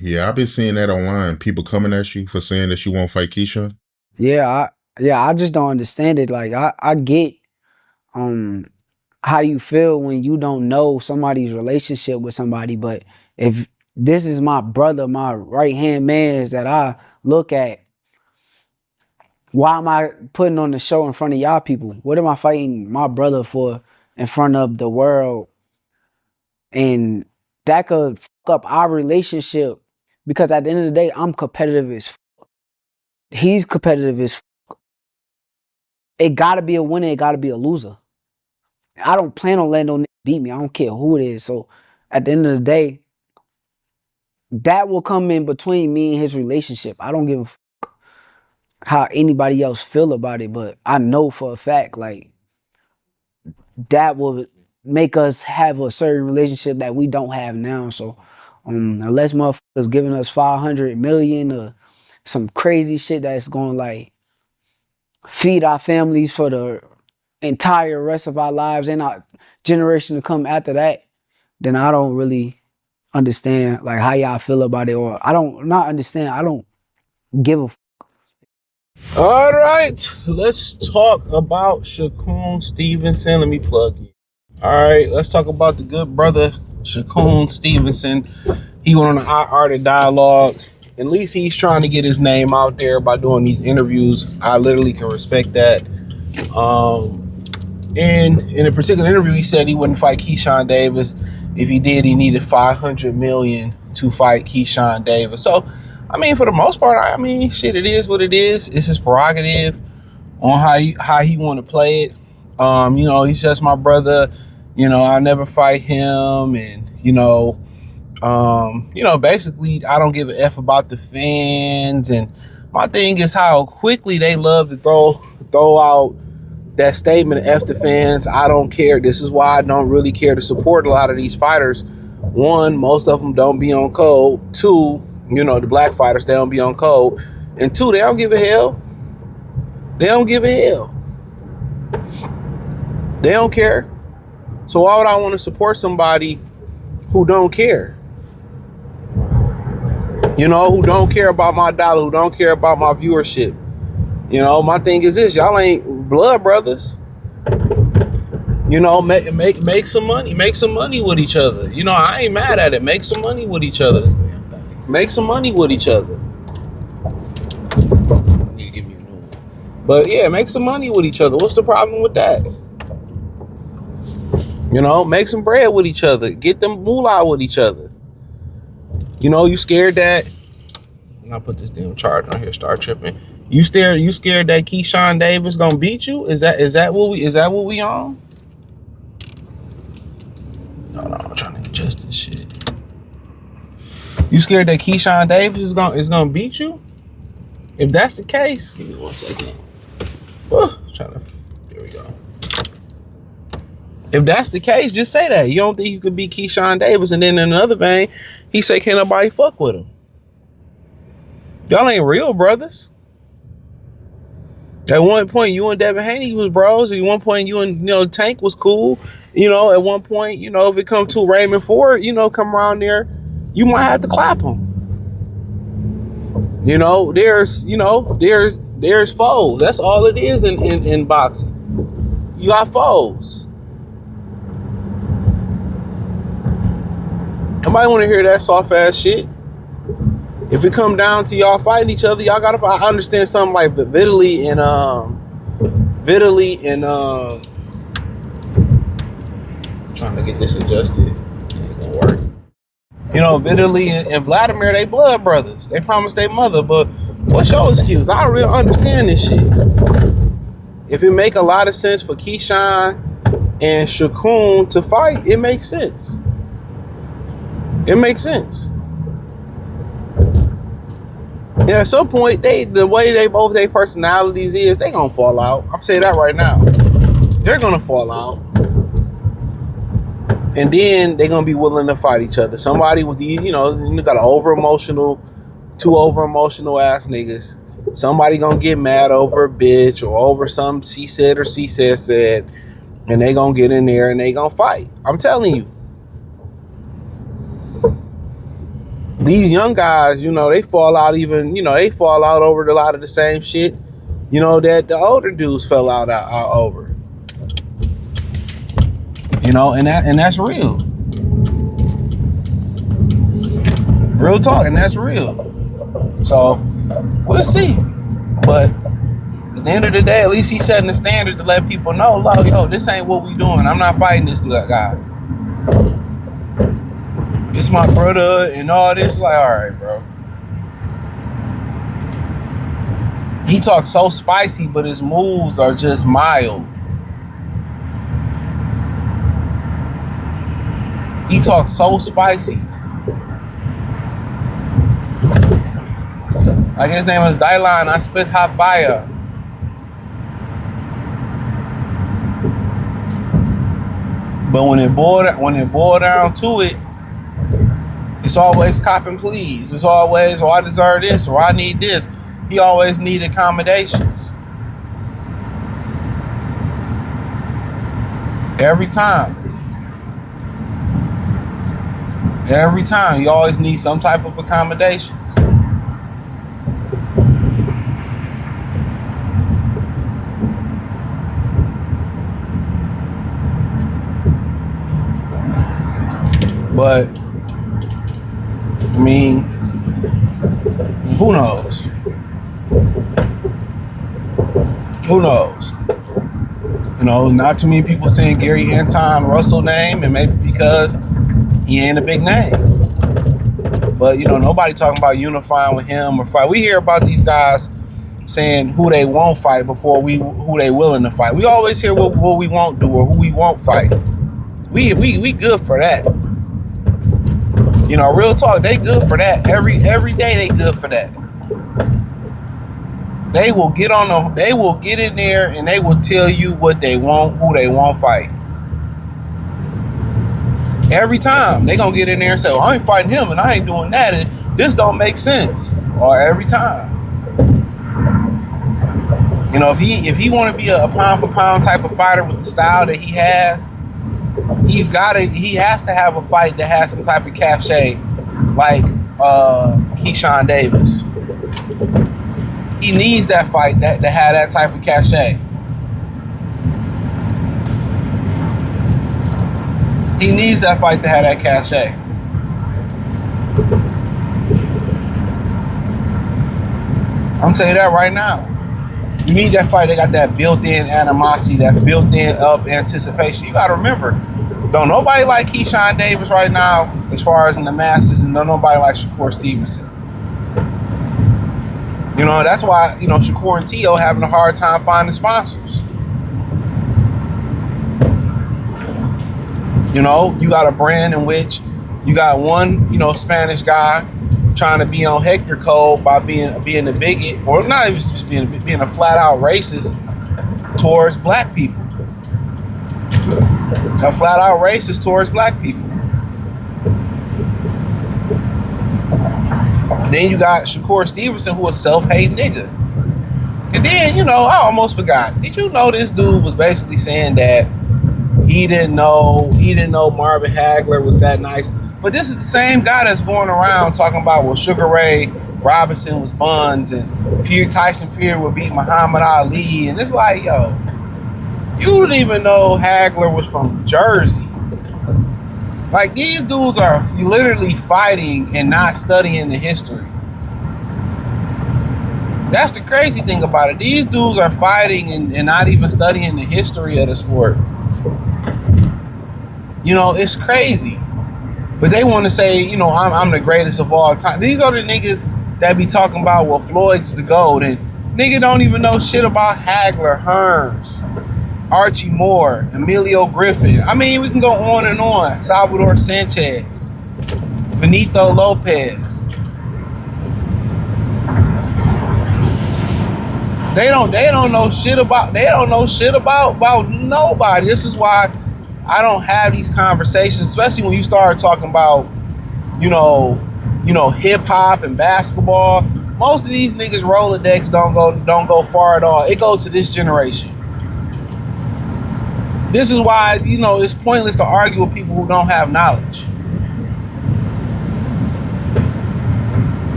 Yeah, I've been seeing that online. People coming at you for saying that you won't fight Keyshawn. Yeah, I just don't understand it. Like I get um how you feel when you don't know somebody's relationship with somebody, but if this is my brother, my right hand man that I look at, why am I putting on the show in front of y'all people? What am I fighting my brother for in front of the world? And that could fuck up our relationship because at the end of the day, I'm competitive as he's competitive as it gotta be a winner, it gotta be a loser. I don't plan on letting no nigga beat me. I don't care who it is. So at the end of the day, that will come in between me and his relationship. I don't give a how anybody else feel about it, but I know for a fact, like, that will make us have a certain relationship that we don't have now. So unless motherfuckers giving us 500 million or some crazy shit that's going to like feed our families for the entire rest of our lives and our generation to come after that, then I don't really understand like how y'all feel about it, or I don't not understand. I don't give a. All right, let's talk about Shakur Stevenson. Let me plug you. All right, let's talk about the good brother Shakur Stevenson. He went on the Art of Dialogue. At least he's trying to get his name out there by doing these interviews. I literally can respect that. And in a particular interview, he said he wouldn't fight Keyshawn Davis. If he did, he needed 500 million to fight Keyshawn Davis. So, I mean, for the most part, I mean, shit, it is what it is. It's his prerogative on how he want to play it. You know, he's just my brother. You know, I'll never fight him, and you know, basically, I don't give a f about the fans. And my thing is how quickly they love to throw out that statement, F the fans, I don't care. This is why I don't really care to support a lot of these fighters. One, most of them don't be on code. Two, you know, the black fighters, they don't be on code. And two, they don't give a hell. They don't give a hell. They don't care. So why would I want to support somebody who don't care? You know, who don't care about my dollar, who don't care about my viewership. You know, my thing is this, y'all ain't blood brothers. You know, make some money. Make some money with each other. You know, I ain't mad at it. Make some money with each other. Make some money with each other. You need to give me a new one. But yeah, make some money with each other. What's the problem with that? You know, make some bread with each other. Get them moolah with each other. You know, you scared that. I'll put this damn charge on here. Start tripping. You scared that Keyshawn Davis gonna beat you? Is that what we on? No, I'm trying to adjust this shit. You scared that Keyshawn Davis is gonna beat you? If that's the case, give me 1 second. There we go. If that's the case, just say that. You don't think you could beat Keyshawn Davis, and then in another vein, he say can't nobody fuck with him. Y'all ain't real brothers. At one point, you and Devin Haney was bros. At one point, you and Tank was cool. You know, at one point, you know, if it come to Raymond Ford, you know, come around there, you might have to clap him. You know, there's foes. That's all it is in boxing. You got foes. Nobody want to hear that soft ass shit. If it come down to y'all fighting each other, y'all gotta fight. I understand something like Vitaly and trying to get this adjusted. It ain't gonna work. You know, Vitaly and Vladimir, they blood brothers. They promised their mother, but what's your excuse? I don't really understand this shit. If it make a lot of sense for Keyshawn and Shakur to fight, it makes sense. It makes sense. And at some point, the way they both their personalities is, they gonna fall out. I'm saying that right now. They're gonna fall out. And then they're gonna be willing to fight each other. Somebody with you got two over emotional ass niggas. somebody gonna get mad over a bitch or over some she said or she said, and they gonna get in there and they gonna fight. I'm telling you. These young guys, they fall out they fall out over a lot of the same shit, that the older dudes fell out over. And that's real. Real talk, and that's real. So, we'll see. But at the end of the day, at least he's setting the standard to let people know, like, yo, this ain't what we doing. I'm not fighting this guy. It's my brother and all this. Like, all right, bro. He talks so spicy, but his moves are just mild. He talks so spicy. Like his name is Dylan. I spit hot fire. But when it boiled down to it, it's always cop and please. It's always, I deserve this or I need this. He always needed accommodations. Every time. Every time. You always need some type of accommodations. But I mean, who knows? Who knows? Not too many people saying Gary Anton Russell name, and maybe because he ain't a big name. But nobody talking about unifying with him or fight. We hear about these guys saying who they won't fight before who they willing to fight. We always hear what we won't do or who we won't fight. We good for that. Real talk, they good for that. Every day they good for that. They will get in there and they will tell you what they want, who they won't fight. Every time they gonna get in there and say, well, I ain't fighting him and I ain't doing that and this don't make sense. Or every time. If he want to be a pound for pound type of fighter with the style that he has, he has to have a fight that has some type of cachet, like Keyshawn Davis. He needs that fight that have that type of cachet. He needs that fight to have that cachet. I'm telling you that right now. You need that fight that got that built-in animosity, that built-in up anticipation. You gotta remember, don't nobody like Keyshawn Davis right now, as far as in the masses, and don't nobody like Shakur Stevenson. That's why, Shakur and T.O. having a hard time finding sponsors. You got a brand in which you got one, Spanish guy trying to be on Hagler code by being a bigot, or not even just being a flat out racist towards black people. A flat out racist towards black people. Then you got Shakur Stevenson, who is a self-hating nigga. And then, I almost forgot. Did you know this dude was basically saying that he didn't know Marvin Hagler was that nice? But this is the same guy that's going around talking about, well, Sugar Ray Robinson was buns and Tyson Fury would beat Muhammad Ali. And it's like, yo, you didn't even know Hagler was from Jersey. Like, these dudes are literally fighting and not studying the history. That's the crazy thing about it. These dudes are fighting and not even studying the history of the sport. It's crazy. But they want to say, I'm the greatest of all time. These are the niggas that be talking about, well, Floyd's the GOAT. And nigga don't even know shit about Hagler, Hearns, Archie Moore, Emilio Griffin. I mean, we can go on and on. Salvador Sanchez, Benito Lopez. They don't know shit about nobody. This is why I don't have these conversations, especially when you start talking about, hip hop and basketball. Most of these niggas Rolodex don't go far at all. It goes to this generation. This is why, you know, it's pointless to argue with people who don't have knowledge.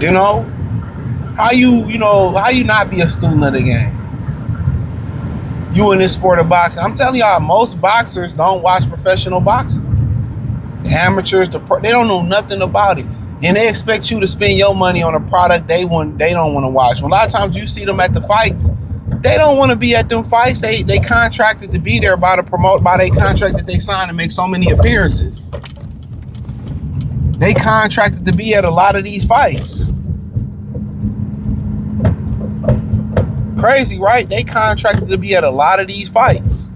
You know, how you not be a student of the game? You in this sport of boxing. I'm telling y'all, most boxers don't watch professional boxing. The amateurs, they don't know nothing about it. And they expect you to spend your money on a product they don't want to watch. Well, a lot of times you see them at the fights, they don't want to be at them fights. They contracted to be there by their contract that they signed to make so many appearances. They contracted to be at a lot of these fights. Crazy, right? They contracted to be at a lot of these fights.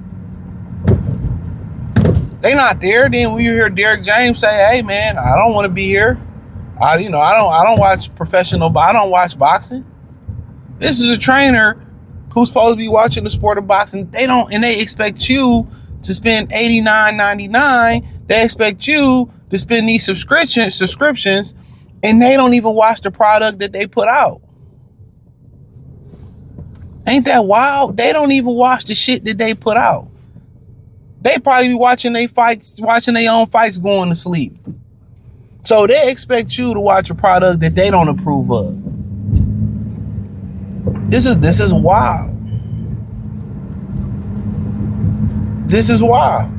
They not there. Then we hear Derek James say, "Hey, man, I don't want to be here. I don't watch professional. I don't watch boxing." This is a trainer who's supposed to be watching the sport of boxing. They expect you to spend $89.99. They expect you to spend these subscriptions, and they don't even watch the product that they put out. Ain't that wild? They don't even watch the shit that they put out. They probably be watching their own fights going to sleep. So they expect you to watch a product that they don't approve of. This is wild. This is wild.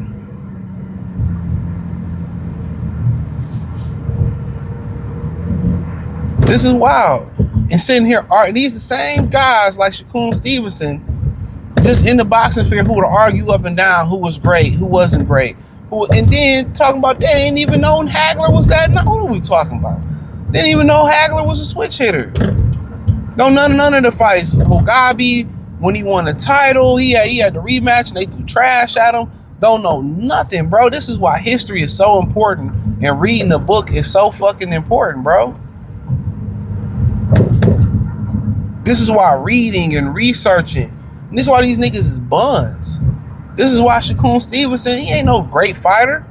This is wild. And sitting here, these the same guys like Shakur Stevenson, just in the boxing field, who would argue up and down who was great, who wasn't great, and then talking about they ain't even known Hagler was that. Now, what are we talking about? They didn't even know Hagler was a switch hitter. No, none of the fights. Mugabe, when he won the title, he had the rematch and they threw trash at him. Don't know nothing, bro. This is why history is so important, and reading the book is so fucking important, bro. This is why reading and researching. And this is why these niggas is buns. This is why Shakur Stevenson, he ain't no great fighter.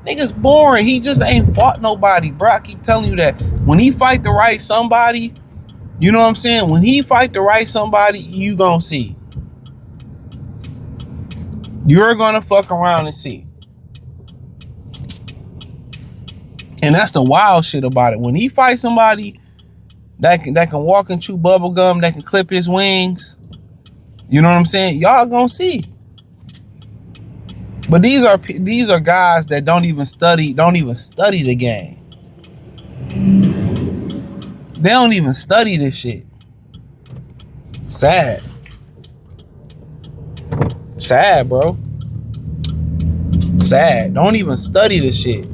Nigga's boring. He just ain't fought nobody, bro. I keep telling you that. When he fight the right somebody, you know what I'm saying? When he fight the right somebody, you gonna see. You're gonna fuck around and see. And that's the wild shit about it. When he fights somebody that can walk and chew bubble gum, that can clip his wings, you know what I'm saying? Y'all gonna see. But these are guys that don't even study the game. They don't even study this shit. Sad. Sad, bro. Sad. Don't even study this shit.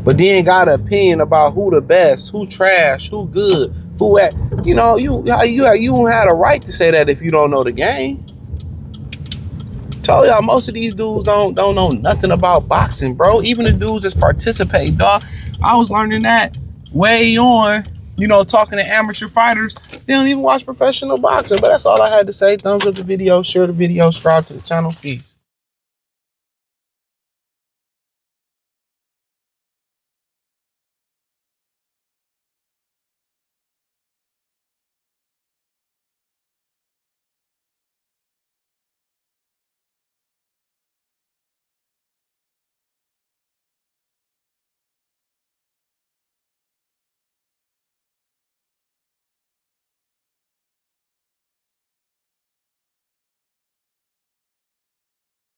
But then got an opinion about who the best, who trash, who good, who at. You know, you don't have a right to say that if you don't know the game. Tell y'all, most of these dudes don't know nothing about boxing, bro. Even the dudes that's participating, dog. I was learning that way on, talking to amateur fighters. They don't even watch professional boxing. But that's all I had to say. Thumbs up the video, share the video, subscribe to the channel. Peace.